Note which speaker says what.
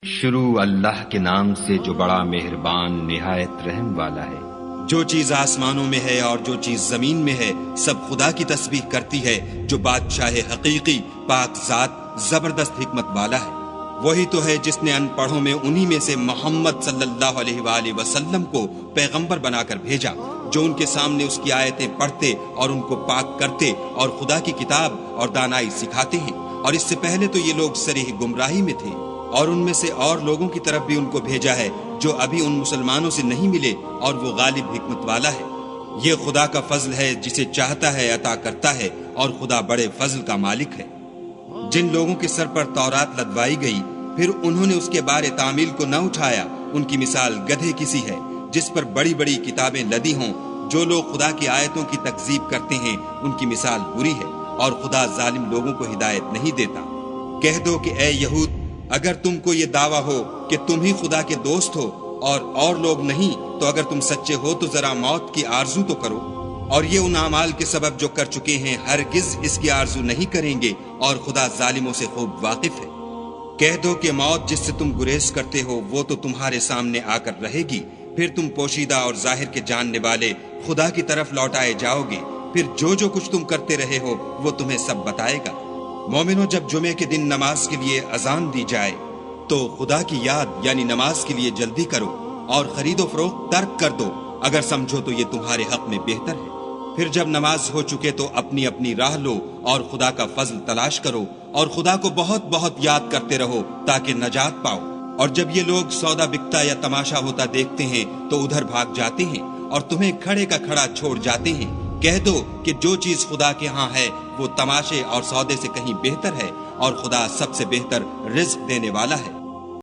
Speaker 1: شروع اللہ کے نام سے جو بڑا مہربان نہایت رحم والا ہے۔
Speaker 2: جو چیز آسمانوں میں ہے اور جو چیز زمین میں ہے سب خدا کی تسبیح کرتی ہے، جو بادشاہ حقیقی پاک ذات زبردست حکمت والا ہے۔ وہی تو ہے جس نے ان پڑھوں میں انہی میں سے محمد صلی اللہ علیہ وآلہ وسلم کو پیغمبر بنا کر بھیجا، جو ان کے سامنے اس کی آیتیں پڑھتے اور ان کو پاک کرتے اور خدا کی کتاب اور دانائی سکھاتے ہیں۔ اور اس سے پہلے تو یہ لوگ صریح گمراہی میں تھے، اور ان میں سے اور لوگوں کی طرف بھی ان کو بھیجا ہے جو ابھی ان مسلمانوں سے نہیں ملے، اور وہ غالب حکمت والا ہے۔ یہ خدا کا فضل ہے، جسے چاہتا ہے عطا کرتا ہے، اور خدا بڑے فضل کا مالک ہے۔ جن لوگوں کے سر پر تورات لدوائی گئی پھر انہوں نے اس کے بارے تعمیل کو نہ اٹھایا، ان کی مثال گدھے کسی ہے جس پر بڑی بڑی کتابیں لدی ہوں۔ جو لوگ خدا کی آیتوں کی تکذیب کرتے ہیں ان کی مثال بری ہے، اور خدا ظالم لوگوں کو ہدایت نہیں دیتا۔ کہہ دو کہ اے یہود، اگر تم کو یہ دعویٰ ہو کہ تم ہی خدا کے دوست ہو اور لوگ نہیں، تو اگر تم سچے ہو تو ذرا موت کی آرزو تو کرو، اور یہ ان اعمال کے سبب جو کر چکے ہیں ہرگز اس کی آرزو نہیں کریں گے، اور خدا ظالموں سے خوب واقف ہے۔ کہہ دو کہ موت جس سے تم گریز کرتے ہو وہ تو تمہارے سامنے آ کر رہے گی، پھر تم پوشیدہ اور ظاہر کے جاننے والے خدا کی طرف لوٹائے جاؤ گے، پھر جو کچھ تم کرتے رہے ہو وہ تمہیں سب بتائے گا۔ مومنوں، جب جمعے کے دن نماز کے لیے اذان دی جائے تو خدا کی یاد یعنی نماز کے لیے جلدی کرو، اور خرید و فروخت ترک کر دو اگر سمجھو تو یہ تمہارے حق میں بہتر ہے۔ پھر جب نماز ہو چکے تو اپنی اپنی راہ لو اور خدا کا فضل تلاش کرو، اور خدا کو بہت بہت یاد کرتے رہو تاکہ نجات پاؤ۔ اور جب یہ لوگ سودا بکتا یا تماشا ہوتا دیکھتے ہیں تو ادھر بھاگ جاتے ہیں اور تمہیں کھڑے کا کھڑا چھوڑ جاتے ہیں۔ کہہ دو کہ جو چیز خدا کے ہاں ہے وہ تماشے اور سودے سے کہیں بہتر ہے، اور خدا سب سے بہتر رزق دینے والا ہے۔